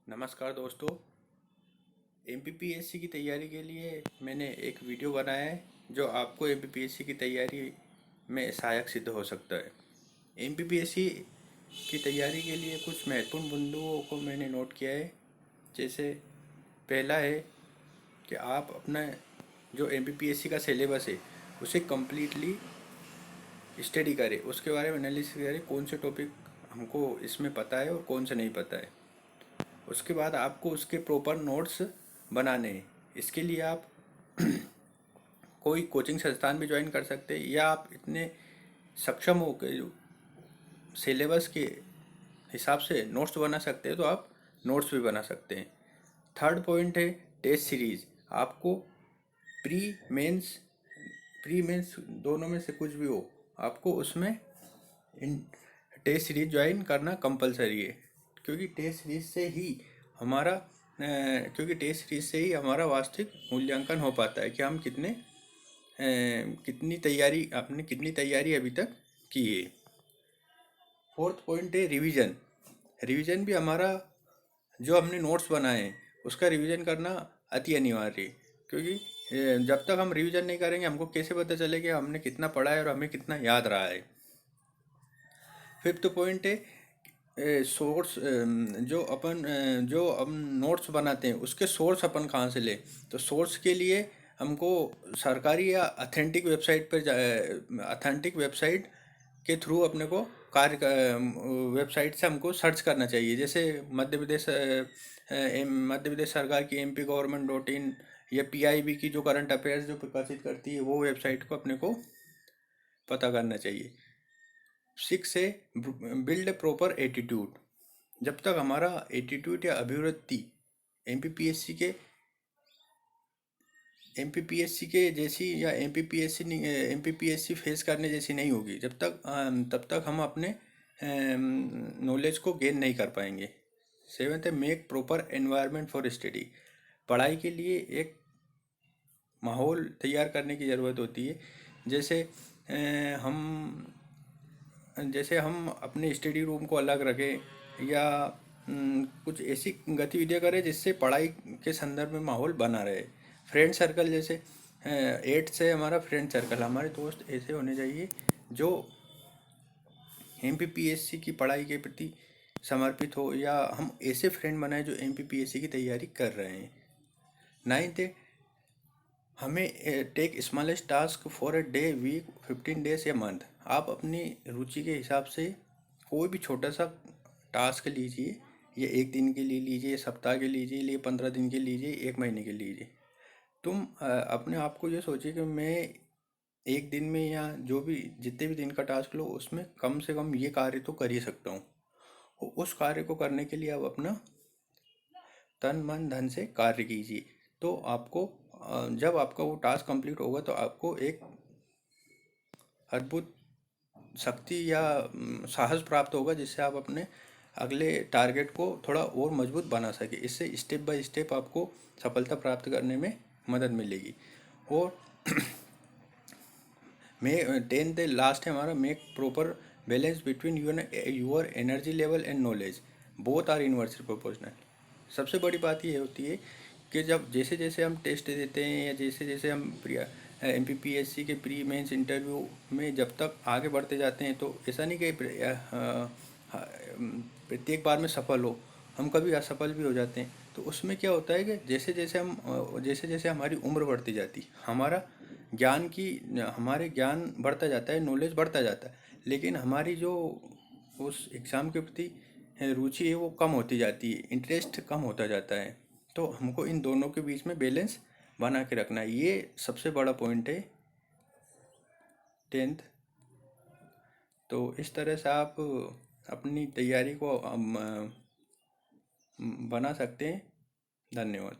नमस्कार दोस्तों। एमपीपीएससी की तैयारी के लिए मैंने एक वीडियो बनाया है जो आपको एमपीपीएससी की तैयारी में सहायक सिद्ध हो सकता है। एमपीपीएससी की तैयारी के लिए कुछ महत्वपूर्ण बिंदुओं को मैंने नोट किया है। जैसे पहला है कि आप अपना जो एमपीपीएससी का सिलेबस है उसे कम्प्लीटली स्टडी करें, उसके बारे में एनालिसिस करें कौन से टॉपिक हमको इसमें पता है और कौन से नहीं पता है। उसके बाद आपको उसके प्रॉपर नोट्स बनाने हैं। इसके लिए आप कोई कोचिंग संस्थान भी ज्वाइन कर सकते हैं या आप इतने सक्षम हो के सिलेबस के हिसाब से नोट्स बना सकते हैं तो आप नोट्स भी बना सकते हैं। थर्ड पॉइंट है टेस्ट सीरीज। आपको प्री मेंस प्री मेंस दोनों में से कुछ भी हो, आपको उसमें इन टेस्ट सीरीज ज्वाइन करना कंपलसरी है, क्योंकि टेस्ट सीरीज से ही हमारा वास्तविक मूल्यांकन हो पाता है कि हम कितनी तैयारी अभी तक की है। फोर्थ पॉइंट है रिवीजन। रिवीजन भी हमारा जो हमने नोट्स बनाए हैं उसका रिवीजन करना अति अनिवार्य है, क्योंकि जब तक हम रिवीजन नहीं करेंगे हमको कैसे पता चलेगा हमने कितना पढ़ा है और हमें कितना याद रहा है। फिफ्थ पॉइंट है सोर्स। जो हम नोट्स बनाते हैं उसके सोर्स अपन कहाँ से लें। तो सोर्स के लिए हमको सरकारी या अथेंटिक वेबसाइट के थ्रू अपने को वेबसाइट से हमको सर्च करना चाहिए। जैसे मध्य प्रदेश सरकार की mp government.in या पीआईबी की जो करंट अफेयर्स जो प्रकाशित करती है वो वेबसाइट को अपने को पता करना चाहिए। 6 है बिल्ड प्रॉपर एटीट्यूड। जब तक हमारा एटीट्यूड या अभिवृत्ति एमपीपीएससी के एमपीपीएससी के जैसी या एमपीपीएससी फेस करने जैसी नहीं होगी, तब तक हम अपने नॉलेज को गेन नहीं कर पाएंगे। सेवेंथ है make proper environment for study. पढ़ाई के लिए एक माहौल तैयार करने की ज़रूरत होती है। जैसे हम अपने स्टडी रूम को अलग रखें या कुछ ऐसी गतिविधियाँ करें जिससे पढ़ाई के संदर्भ में माहौल बना रहे। फ्रेंड सर्कल जैसे 8 से हमारा फ्रेंड सर्कल, हमारे दोस्त ऐसे होने चाहिए जो एमपीपीएससी की पढ़ाई के प्रति समर्पित हो, या हम ऐसे फ्रेंड बनाए जो एमपीपीएससी की तैयारी कर रहे हैं। 9th है हमें take smallest task for a day, week, 15 days या मंथ। आप अपनी रुचि के हिसाब से कोई भी छोटा सा टास्क लीजिए। ये 1 दिन के लिए लीजिए, सप्ताह के लीजिए, 15 दिन के लीजिए, 1 महीने के लीजिए। तुम अपने आप को ये सोचिए कि मैं 1 दिन में या जो भी जितने भी दिन का टास्क लो उसमें कम से कम ये कार्य तो कर ही सकता हूँ। उस कार्य को करने के लिए आप अपना तन मन धन से कार्य कीजिए। तो आपको जब आपका वो टास्क कंप्लीट होगा तो आपको एक अद्भुत शक्ति या साहस प्राप्त होगा, जिससे आप अपने अगले टारगेट को थोड़ा और मजबूत बना सके। इससे स्टेप बाय स्टेप आपको सफलता प्राप्त करने में मदद मिलेगी। और मैं 10th लास्ट है हमारा make proper balance between your energy level and knowledge, both are inversely proportional. सबसे बड़ी बात ये होती है कि जब जैसे जैसे हम टेस्ट देते हैं या जैसे जैसे हम एमपीपीएससी के प्री मेंस इंटरव्यू में जब तक आगे बढ़ते जाते हैं, तो ऐसा नहीं कि प्रत्येक बार में सफल हो, हम कभी असफल भी हो जाते हैं। तो उसमें क्या होता है कि जैसे जैसे हमारी उम्र बढ़ती जाती, हमारे ज्ञान बढ़ता जाता है, नॉलेज बढ़ता जाता है, लेकिन हमारी जो उस एग्ज़ाम के प्रति रुचि है वो कम होती जाती है, इंटरेस्ट कम होता जाता है। तो हमको इन दोनों के बीच में बैलेंस बना के रखना है। ये सबसे बड़ा पॉइंट है 10th। तो इस तरह से आप अपनी तैयारी को बना सकते हैं। धन्यवाद।